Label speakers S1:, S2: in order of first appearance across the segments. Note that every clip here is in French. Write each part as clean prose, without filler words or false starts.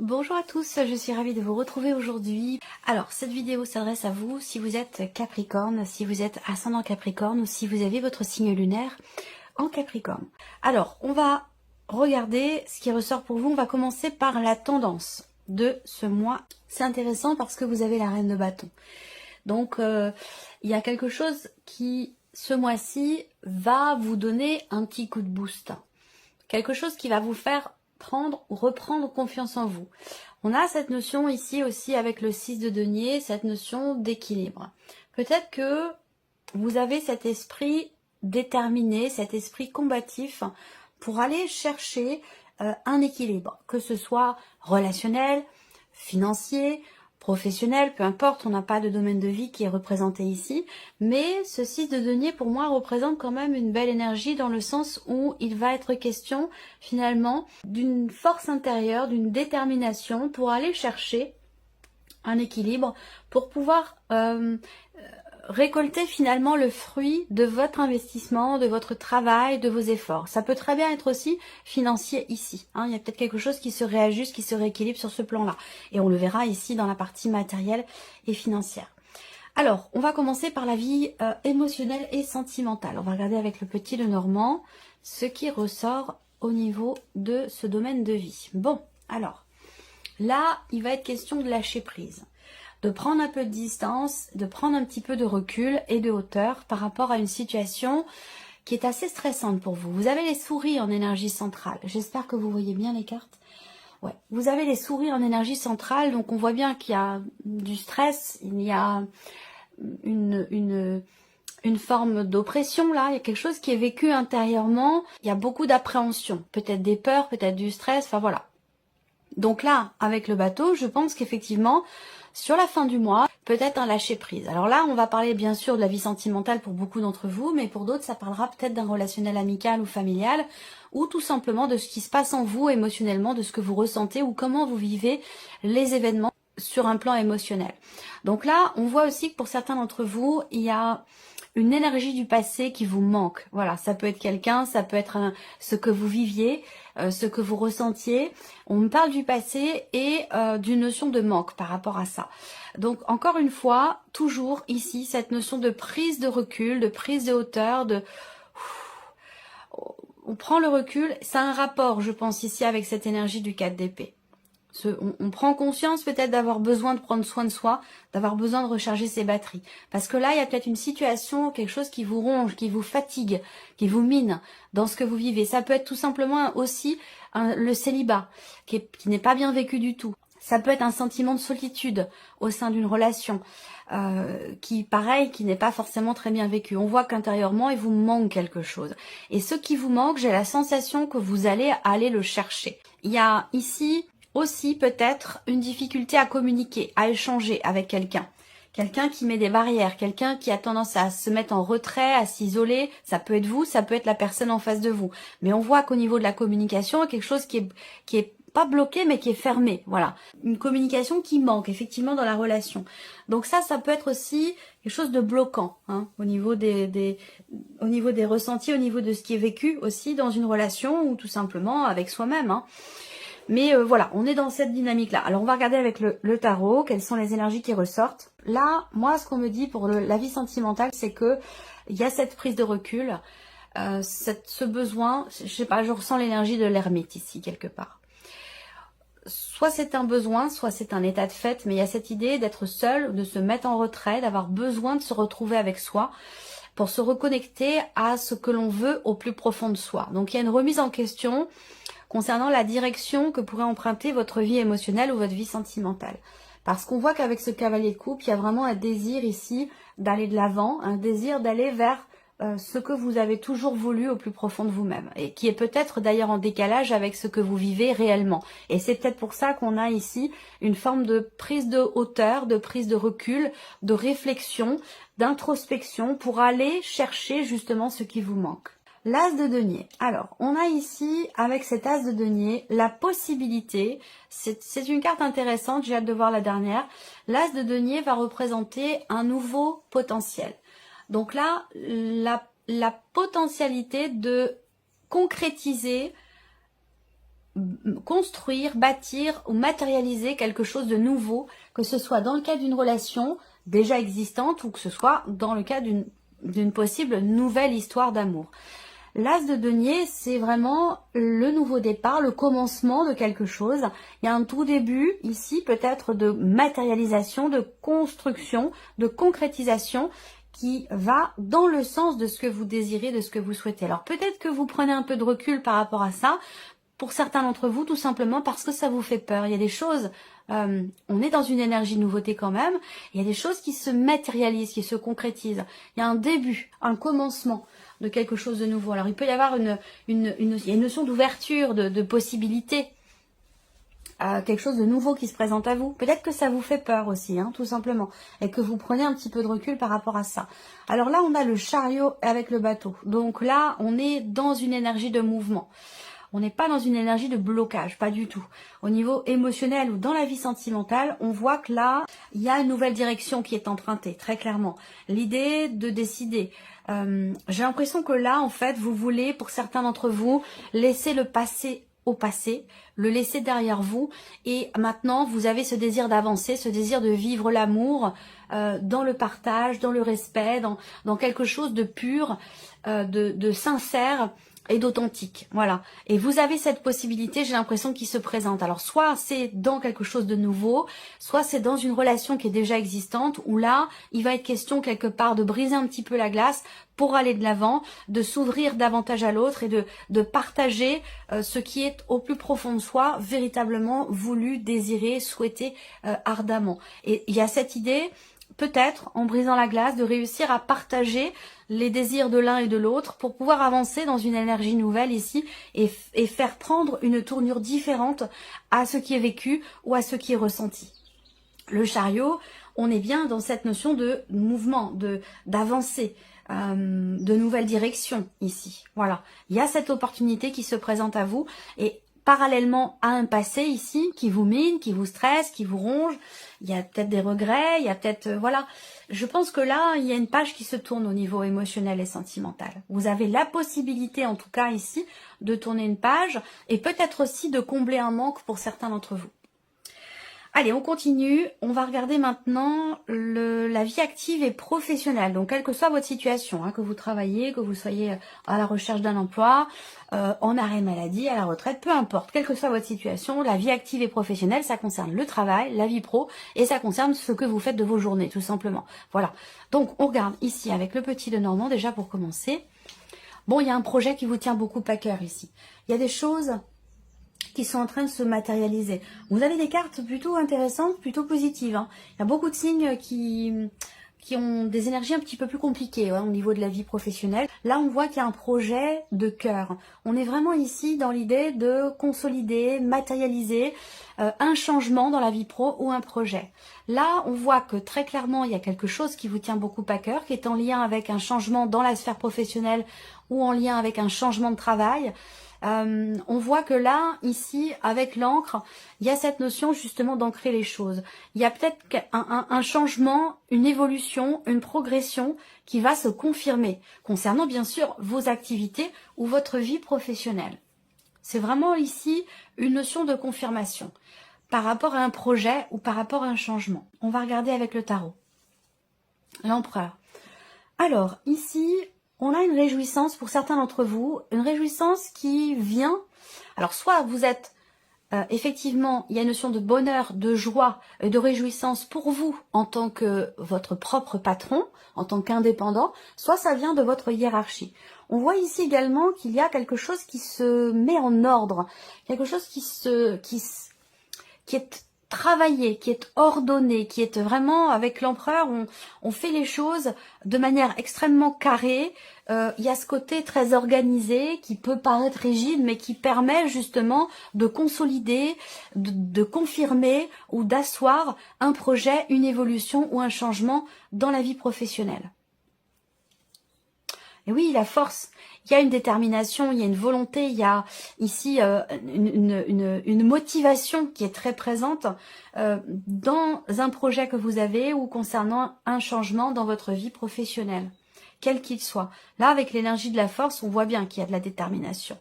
S1: Bonjour à tous, je suis ravie de vous retrouver aujourd'hui. Alors, cette vidéo s'adresse à vous si vous êtes Capricorne, si vous êtes ascendant Capricorne ou si vous avez votre signe lunaire en Capricorne. Alors, on va regarder ce qui ressort pour vous. On va commencer par la tendance de ce mois. C'est intéressant parce que vous avez la reine de bâton. Donc, il y a quelque chose qui, ce mois-ci, va vous donner un petit coup de boost. Quelque chose qui va vous faire prendre ou reprendre confiance en vous. On a cette notion ici aussi avec le 6 de denier, cette notion d'équilibre. Peut-être que vous avez cet esprit déterminé, cet esprit combatif pour aller chercher un équilibre, que ce soit relationnel, financier, professionnel, peu importe, on n'a pas de domaine de vie qui est représenté ici, mais ce 6 de denier pour moi représente quand même une belle énergie dans le sens où il va être question finalement d'une force intérieure, d'une détermination pour aller chercher un équilibre, pour pouvoir récolter finalement le fruit de votre investissement, de votre travail, de vos efforts. Ça peut très bien être aussi financier ici. Il y a peut-être quelque chose qui se réajuste, qui se rééquilibre sur ce plan-là. Et on le verra ici dans la partie matérielle et financière. Alors, on va commencer par la vie émotionnelle et sentimentale. On va regarder avec le petit Lenormand ce qui ressort au niveau de ce domaine de vie. Bon, alors, là, il va être question de lâcher prise, de prendre un peu de distance, de prendre un petit peu de recul et de hauteur par rapport à une situation qui est assez stressante pour vous. Vous avez les souris en énergie centrale. J'espère que vous voyez bien les cartes. Ouais, vous avez les souris en énergie centrale, donc on voit bien qu'il y a du stress, il y a une forme d'oppression là, il y a quelque chose qui est vécu intérieurement, il y a beaucoup d'appréhension, peut-être des peurs, peut-être du stress, enfin voilà. Donc là, avec le bateau, je pense qu'effectivement, sur la fin du mois, peut-être un lâcher prise. Alors là, on va parler bien sûr de la vie sentimentale pour beaucoup d'entre vous, mais pour d'autres, ça parlera peut-être d'un relationnel amical ou familial, ou tout simplement de ce qui se passe en vous émotionnellement, de ce que vous ressentez ou comment vous vivez les événements sur un plan émotionnel. Donc là, on voit aussi que pour certains d'entre vous, il y a une énergie du passé qui vous manque. Voilà, ça peut être quelqu'un, ça peut être ce que vous viviez, ce que vous ressentiez. On me parle du passé et d'une notion de manque par rapport à ça. Donc encore une fois, toujours ici, cette notion de prise de recul, de prise de hauteur, on prend le recul. C'est un rapport, je pense, ici avec cette énergie du 4 d'épée. On prend conscience peut-être d'avoir besoin de prendre soin de soi, d'avoir besoin de recharger ses batteries. Parce que là, il y a peut-être une situation, quelque chose qui vous ronge, qui vous fatigue, qui vous mine dans ce que vous vivez. Ça peut être tout simplement aussi le célibat, qui n'est pas bien vécu du tout. Ça peut être un sentiment de solitude au sein d'une relation, qui n'est pas forcément très bien vécu. On voit qu'intérieurement, il vous manque quelque chose. Et ce qui vous manque, j'ai la sensation que vous allez aller le chercher. Il y a ici aussi peut-être une difficulté à communiquer, à échanger avec quelqu'un. Quelqu'un qui met des barrières, quelqu'un qui a tendance à se mettre en retrait, à s'isoler. Ça peut être vous, ça peut être la personne en face de vous. Mais on voit qu'au niveau de la communication, il y a quelque chose qui est pas bloqué, mais qui est fermé. Voilà. Une communication qui manque, effectivement, dans la relation. Donc ça peut être aussi quelque chose de bloquant, au niveau des ressentis, au niveau de ce qui est vécu aussi dans une relation ou tout simplement avec soi-même, Mais voilà, on est dans cette dynamique-là. Alors, on va regarder avec le tarot, quelles sont les énergies qui ressortent. Là, moi, ce qu'on me dit pour la vie sentimentale, c'est que il y a cette prise de recul, ce besoin, je sais pas, je ressens l'énergie de l'ermite ici, quelque part. Soit c'est un besoin, soit c'est un état de fait, mais il y a cette idée d'être seul, de se mettre en retrait, d'avoir besoin de se retrouver avec soi, pour se reconnecter à ce que l'on veut au plus profond de soi. Donc, il y a une remise en question concernant la direction que pourrait emprunter votre vie émotionnelle ou votre vie sentimentale. Parce qu'on voit qu'avec ce cavalier de coupe, il y a vraiment un désir ici d'aller de l'avant, un désir d'aller vers ce que vous avez toujours voulu au plus profond de vous-même. Et qui est peut-être d'ailleurs en décalage avec ce que vous vivez réellement. Et c'est peut-être pour ça qu'on a ici une forme de prise de hauteur, de prise de recul, de réflexion, d'introspection pour aller chercher justement ce qui vous manque. L'as de denier. Alors, on a ici, avec cet as de denier, la possibilité, c'est une carte intéressante, j'ai hâte de voir la dernière, l'as de denier va représenter un nouveau potentiel. Donc là, la potentialité de concrétiser construire, bâtir ou matérialiser quelque chose de nouveau, que ce soit dans le cas d'une relation déjà existante ou que ce soit dans le cas d'une possible nouvelle histoire d'amour. L'as de denier, c'est vraiment le nouveau départ, le commencement de quelque chose. Il y a un tout début ici, peut-être de matérialisation, de construction, de concrétisation qui va dans le sens de ce que vous désirez, de ce que vous souhaitez. Alors peut-être que vous prenez un peu de recul par rapport à ça, pour certains d'entre vous, tout simplement parce que ça vous fait peur. Il y a des choses, on est dans une énergie de nouveauté quand même, il y a des choses qui se matérialisent, qui se concrétisent. Il y a un début, un commencement de quelque chose de nouveau. Alors il peut y avoir il y a une notion d'ouverture, de possibilité, quelque chose de nouveau qui se présente à vous. Peut-être que ça vous fait peur aussi, hein, tout simplement, et que vous prenez un petit peu de recul par rapport à ça. Alors là, on a le chariot avec le bateau. Donc là, on est dans une énergie de mouvement. On n'est pas dans une énergie de blocage, pas du tout. Au niveau émotionnel ou dans la vie sentimentale, on voit que là, il y a une nouvelle direction qui est empruntée, très clairement. L'idée de décider. J'ai l'impression que là, en fait, vous voulez, pour certains d'entre vous, laisser le passé au passé, le laisser derrière vous, et maintenant vous avez ce désir d'avancer, ce désir de vivre l'amour dans le partage, dans le respect, dans quelque chose de pur, de sincère et d'authentique, voilà. Et vous avez cette possibilité, j'ai l'impression, qui se présente. Alors soit c'est dans quelque chose de nouveau, soit c'est dans une relation qui est déjà existante, où là, il va être question quelque part de briser un petit peu la glace pour aller de l'avant, de s'ouvrir davantage à l'autre et de partager ce qui est au plus profond de soi, véritablement voulu, désiré, souhaité ardemment. Et il y a cette idée, peut-être, en brisant la glace, de réussir à partager les désirs de l'un et de l'autre pour pouvoir avancer dans une énergie nouvelle ici et faire prendre une tournure différente à ce qui est vécu ou à ce qui est ressenti. Le chariot, on est bien dans cette notion de mouvement, d'avancée, de nouvelle direction ici. Voilà, il y a cette opportunité qui se présente à vous et parallèlement à un passé ici qui vous mine, qui vous stresse, qui vous ronge. Il y a peut-être des regrets, il y a peut-être... voilà. Je pense que là, il y a une page qui se tourne au niveau émotionnel et sentimental. Vous avez la possibilité, en tout cas ici, de tourner une page et peut-être aussi de combler un manque pour certains d'entre vous. Allez, on continue. On va regarder maintenant la vie active et professionnelle. Donc, quelle que soit votre situation, hein, que vous travaillez, que vous soyez à la recherche d'un emploi, en arrêt maladie, à la retraite, peu importe. Quelle que soit votre situation, la vie active et professionnelle, ça concerne le travail, la vie pro, et ça concerne ce que vous faites de vos journées, tout simplement. Voilà. Donc, on regarde ici avec le petit Lenormand, déjà pour commencer. Bon, il y a un projet qui vous tient beaucoup à cœur ici. Il y a des choses qui sont en train de se matérialiser. Vous avez des cartes plutôt intéressantes, plutôt positives, hein. Il y a beaucoup de signes qui ont des énergies un petit peu plus compliquées, hein, au niveau de la vie professionnelle. Là, on voit qu'il y a un projet de cœur. On est vraiment ici dans l'idée de consolider, matérialiser un changement dans la vie pro ou un projet. Là, on voit que très clairement, il y a quelque chose qui vous tient beaucoup à cœur, qui est en lien avec un changement dans la sphère professionnelle ou en lien avec un changement de travail. On voit que là, ici, avec l'encre, il y a cette notion justement d'ancrer les choses. Il y a peut-être un changement, une évolution, une progression qui va se confirmer concernant bien sûr vos activités ou votre vie professionnelle. C'est vraiment ici une notion de confirmation par rapport à un projet ou par rapport à un changement. On va regarder avec le tarot. L'empereur. Alors, ici... on a une réjouissance pour certains d'entre vous, une réjouissance qui vient, alors soit vous êtes, effectivement, il y a une notion de bonheur, de joie, de réjouissance pour vous en tant que votre propre patron, en tant qu'indépendant, soit ça vient de votre hiérarchie. On voit ici également qu'il y a quelque chose qui se met en ordre, quelque chose qui est travaillé, qui est ordonné, qui est vraiment, avec l'empereur, on fait les choses de manière extrêmement carrée. Il y a ce côté très organisé qui peut paraître rigide, mais qui permet justement de consolider, de confirmer ou d'asseoir un projet, une évolution ou un changement dans la vie professionnelle. Et oui, la force, il y a une détermination, il y a une volonté, il y a ici une motivation qui est très présente dans un projet que vous avez ou concernant un changement dans votre vie professionnelle, quel qu'il soit. Là, avec l'énergie de la force, on voit bien qu'il y a de la détermination.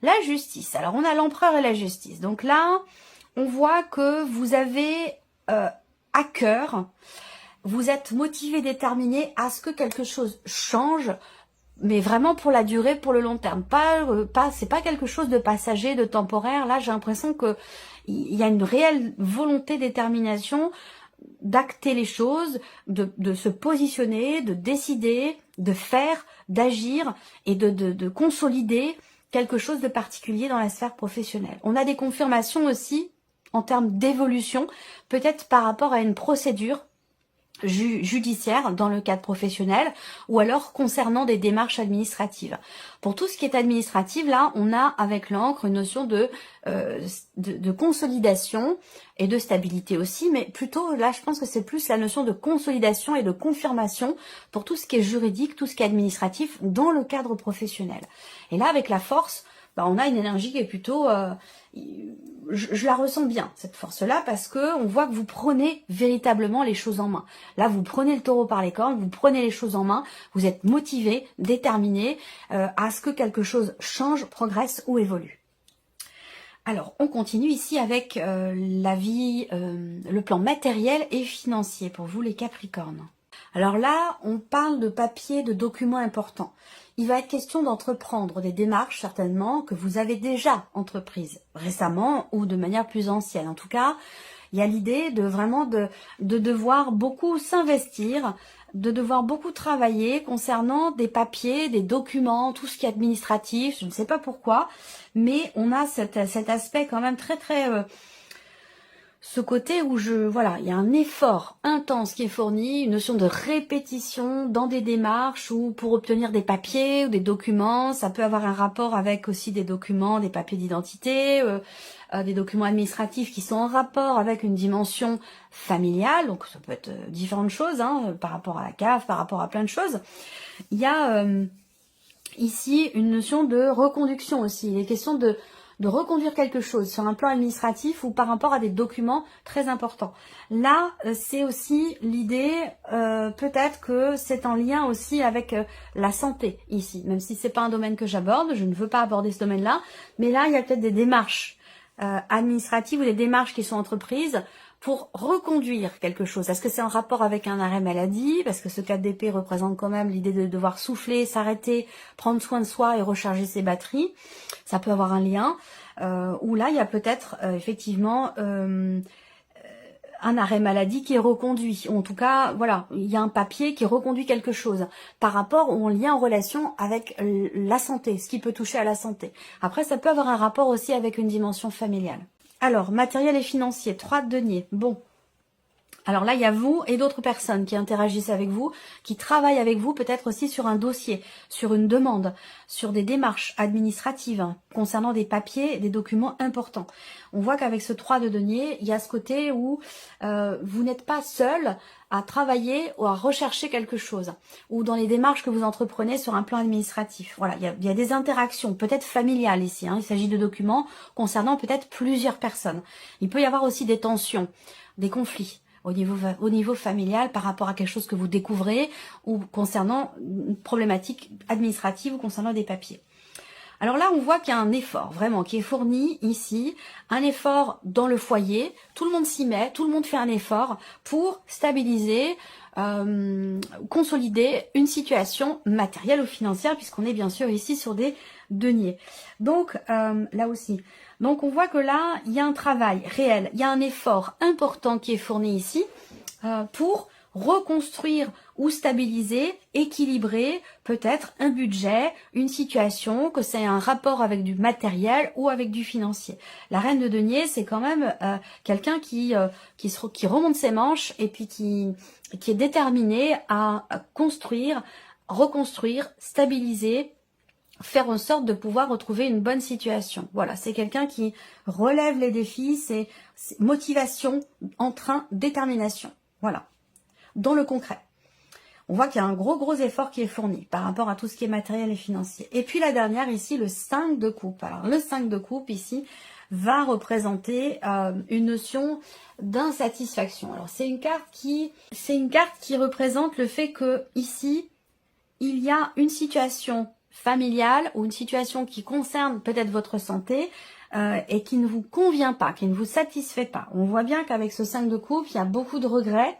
S1: La justice. Alors, on a l'empereur et la justice. Donc là, on voit que vous avez à cœur, vous êtes motivé, déterminé à ce que quelque chose change, mais vraiment pour la durée, pour le long terme. C'est pas quelque chose de passager, de temporaire. Là, j'ai l'impression que il y a une réelle volonté, détermination d'acter les choses, de se positionner, de décider, de faire, d'agir et de consolider quelque chose de particulier dans la sphère professionnelle. On a des confirmations aussi en termes d'évolution, peut-être par rapport à une procédure judiciaire dans le cadre professionnel ou alors concernant des démarches administratives. Pour tout ce qui est administratif, là, on a avec l'encre une notion de consolidation et de stabilité aussi, mais plutôt là, je pense que c'est plus la notion de consolidation et de confirmation pour tout ce qui est juridique, tout ce qui est administratif dans le cadre professionnel. Et là, avec la force, on a une énergie qui est plutôt... je la ressens bien, cette force-là, parce que on voit que vous prenez véritablement les choses en main. Là, vous prenez le taureau par les cornes, vous prenez les choses en main, vous êtes motivé, déterminé à ce que quelque chose change, progresse ou évolue. Alors, on continue ici avec la vie, le plan matériel et financier pour vous les Capricornes. Alors là, on parle de papiers, de documents importants. Il va être question d'entreprendre des démarches, certainement, que vous avez déjà entreprises récemment ou de manière plus ancienne. En tout cas, il y a l'idée de vraiment de devoir beaucoup s'investir, de devoir beaucoup travailler concernant des papiers, des documents, tout ce qui est administratif, je ne sais pas pourquoi, mais on a cet aspect quand même très ce côté où il y a un effort intense qui est fourni, une notion de répétition dans des démarches ou pour obtenir des papiers ou des documents. Ça peut avoir un rapport avec aussi des documents, des papiers d'identité, des documents administratifs qui sont en rapport avec une dimension familiale. Donc ça peut être différentes choses, par rapport à la CAF, par rapport à plein de choses. Il y a ici une notion de reconduction aussi. Il est question de reconduire quelque chose sur un plan administratif ou par rapport à des documents très importants. Là, c'est aussi l'idée, peut-être que c'est en lien aussi avec la santé ici, même si c'est pas un domaine que j'aborde, je ne veux pas aborder ce domaine-là, mais là, il y a peut-être des démarches administratives ou des démarches qui sont entreprises pour reconduire quelque chose. Est-ce que c'est en rapport avec un arrêt maladie? Parce que ce 4 d'épée représente quand même l'idée de devoir souffler, s'arrêter, prendre soin de soi et recharger ses batteries. Ça peut avoir un lien. Où là, il y a peut-être effectivement un arrêt maladie qui est reconduit. Ou en tout cas, voilà, il y a un papier qui reconduit quelque chose par rapport ou en lien en relation avec la santé, ce qui peut toucher à la santé. Après, ça peut avoir un rapport aussi avec une dimension familiale. Alors, matériel et financier, 3 de denier. Bon. Alors là, il y a vous et d'autres personnes qui interagissent avec vous, qui travaillent avec vous, peut-être aussi sur un dossier, sur une demande, sur des démarches administratives concernant des papiers, des documents importants. On voit qu'avec ce 3 de denier, il y a ce côté où vous n'êtes pas seul à travailler ou à rechercher quelque chose, ou dans les démarches que vous entreprenez sur un plan administratif. Voilà, il y a des interactions, peut-être familiales ici. Il s'agit de documents concernant peut-être plusieurs personnes. Il peut y avoir aussi des tensions, des conflits au niveau familial par rapport à quelque chose que vous découvrez ou concernant une problématique administrative ou concernant des papiers. Alors là, on voit qu'il y a un effort vraiment qui est fourni ici, un effort dans le foyer, tout le monde s'y met, tout le monde fait un effort pour stabiliser, consolider une situation matérielle ou financière puisqu'on est bien sûr ici sur des deniers. Donc là aussi, donc on voit que là, il y a un travail réel, il y a un effort important qui est fourni ici pour reconstruire ou stabiliser, équilibrer peut-être un budget, une situation, que c'est un rapport avec du matériel ou avec du financier. La reine de denier, c'est quand même quelqu'un qui remonte ses manches et puis qui est déterminé à construire, reconstruire, stabiliser, faire en sorte de pouvoir retrouver une bonne situation. Voilà, c'est quelqu'un qui relève les défis, c'est motivation, entrain, détermination. Voilà, dans le concret. On voit qu'il y a un gros effort qui est fourni par rapport à tout ce qui est matériel et financier. Et puis la dernière ici, le 5 de coupe. Alors le 5 de coupe ici va représenter une notion d'insatisfaction. Alors c'est une carte qui représente le fait que ici, il y a une situation familiale ou une situation qui concerne peut-être votre santé et qui ne vous convient pas, qui ne vous satisfait pas. On voit bien qu'avec ce 5 de coupe, il y a beaucoup de regrets.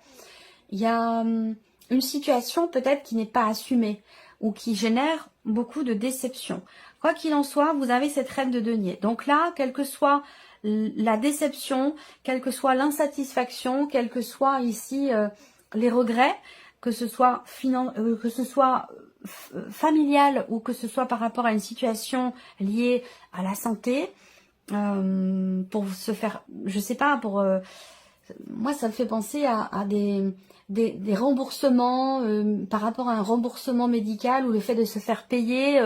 S1: Il y a une situation peut-être qui n'est pas assumée ou qui génère beaucoup de déception. Quoi qu'il en soit, vous avez cette reine de denier. Donc là, quelle que soit la déception, quelle que soit l'insatisfaction, quel que soit ici les regrets, que ce soit familial ou que ce soit par rapport à une situation liée à la santé, pour se faire, je sais pas, moi ça me fait penser à des remboursements par rapport à un remboursement médical ou le fait de se faire payer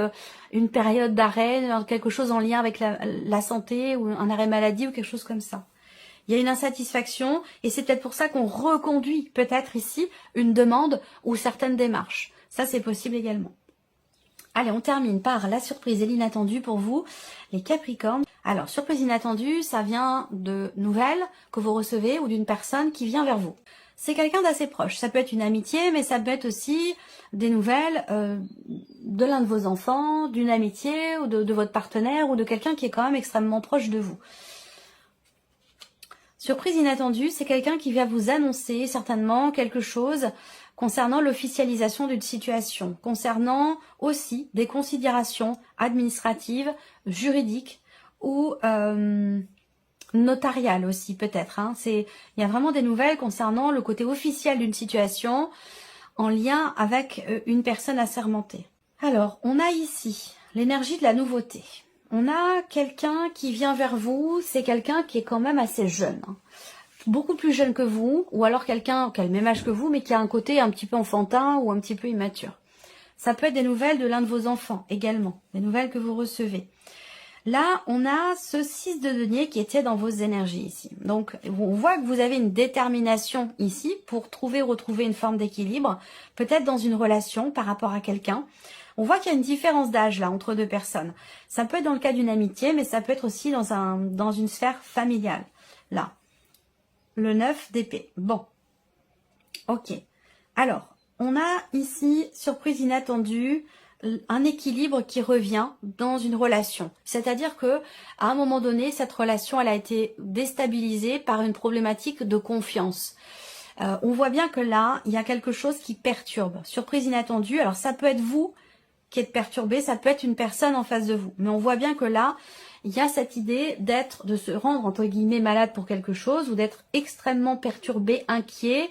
S1: une période d'arrêt, quelque chose en lien avec la santé ou un arrêt maladie ou quelque chose comme ça. Il y a une insatisfaction et c'est peut-être pour ça qu'on reconduit peut-être ici une demande ou certaines démarches. Ça c'est possible également. Allez, on termine par la surprise et l'inattendu pour vous, les Capricornes. Alors, surprise inattendue, ça vient de nouvelles que vous recevez ou d'une personne qui vient vers vous. C'est quelqu'un d'assez proche. Ça peut être une amitié, mais ça peut être aussi des nouvelles de l'un de vos enfants, d'une amitié ou de votre partenaire ou de quelqu'un qui est quand même extrêmement proche de vous. Surprise inattendue, c'est quelqu'un qui vient vous annoncer certainement quelque chose concernant l'officialisation d'une situation, concernant aussi des considérations administratives, juridiques ou notariales aussi peut-être. Il y a vraiment des nouvelles concernant le côté officiel d'une situation en lien avec une personne assermentée. Alors, on a ici l'énergie de la nouveauté. On a quelqu'un qui vient vers vous, c'est quelqu'un qui est quand même assez jeune. Beaucoup plus jeune que vous, ou alors quelqu'un qui a le même âge que vous, mais qui a un côté un petit peu enfantin ou un petit peu immature. Ça peut être des nouvelles de l'un de vos enfants également, des nouvelles que vous recevez. Là, on a ce 6 de denier qui était dans vos énergies ici. Donc, on voit que vous avez une détermination ici pour retrouver une forme d'équilibre, peut-être dans une relation par rapport à quelqu'un. On voit qu'il y a une différence d'âge là entre deux personnes. Ça peut être dans le cas d'une amitié, mais ça peut être aussi dans une sphère familiale. Là. Le 9 d'épée. Bon. Ok. Alors, on a ici, surprise inattendue, un équilibre qui revient dans une relation. C'est-à-dire que à un moment donné, cette relation, elle a été déstabilisée par une problématique de confiance. On voit bien que là, il y a quelque chose qui perturbe. Surprise inattendue. Alors, ça peut être vous qui êtes perturbé, ça peut être une personne en face de vous. Mais on voit bien que là, il y a cette idée de se rendre, entre guillemets, malade pour quelque chose ou d'être extrêmement perturbé, inquiet,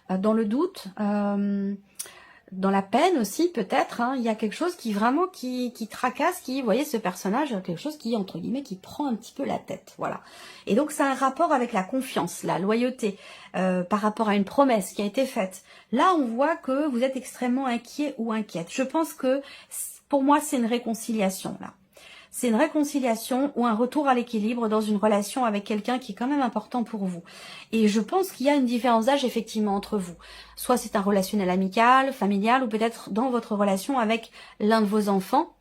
S1: dans le doute, dans la peine aussi peut-être. Il y a quelque chose qui vraiment qui tracasse, vous voyez ce personnage, quelque chose qui, entre guillemets, qui prend un petit peu la tête. Voilà. Et donc, c'est un rapport avec la confiance, la loyauté, par rapport à une promesse qui a été faite. Là, on voit que vous êtes extrêmement inquiet ou inquiète. Je pense que, pour moi, c'est une réconciliation, là. C'est une réconciliation ou un retour à l'équilibre dans une relation avec quelqu'un qui est quand même important pour vous. Et je pense qu'il y a une différence d'âge effectivement entre vous. Soit c'est un relationnel amical, familial, ou peut-être dans votre relation avec l'un de vos enfants,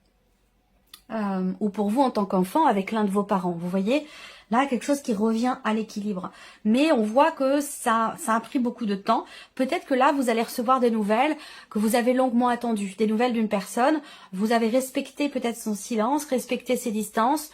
S1: ou pour vous en tant qu'enfant avec l'un de vos parents. Vous voyez, là, quelque chose qui revient à l'équilibre. Mais on voit que ça a pris beaucoup de temps. Peut-être que là, vous allez recevoir des nouvelles que vous avez longuement attendues. Des nouvelles d'une personne. Vous avez respecté peut-être son silence, respecté ses distances.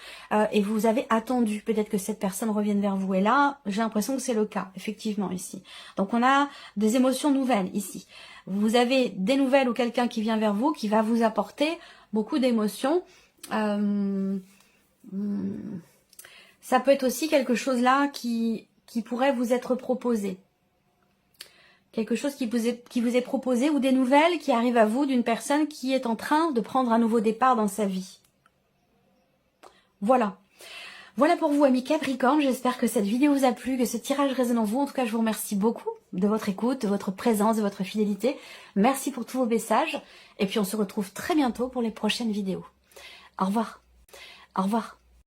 S1: Et vous avez attendu peut-être que cette personne revienne vers vous. Et là, j'ai l'impression que c'est le cas, effectivement, ici. Donc, on a des émotions nouvelles ici. Vous avez des nouvelles ou quelqu'un qui vient vers vous, qui va vous apporter beaucoup d'émotions. Ça peut être aussi quelque chose là qui pourrait vous être proposé. Quelque chose qui vous est proposé ou des nouvelles qui arrivent à vous d'une personne qui est en train de prendre un nouveau départ dans sa vie. Voilà. Voilà pour vous, amis Capricorne. J'espère que cette vidéo vous a plu, que ce tirage résonne en vous. En tout cas, je vous remercie beaucoup de votre écoute, de votre présence, de votre fidélité. Merci pour tous vos messages. Et puis, on se retrouve très bientôt pour les prochaines vidéos. Au revoir. Au revoir.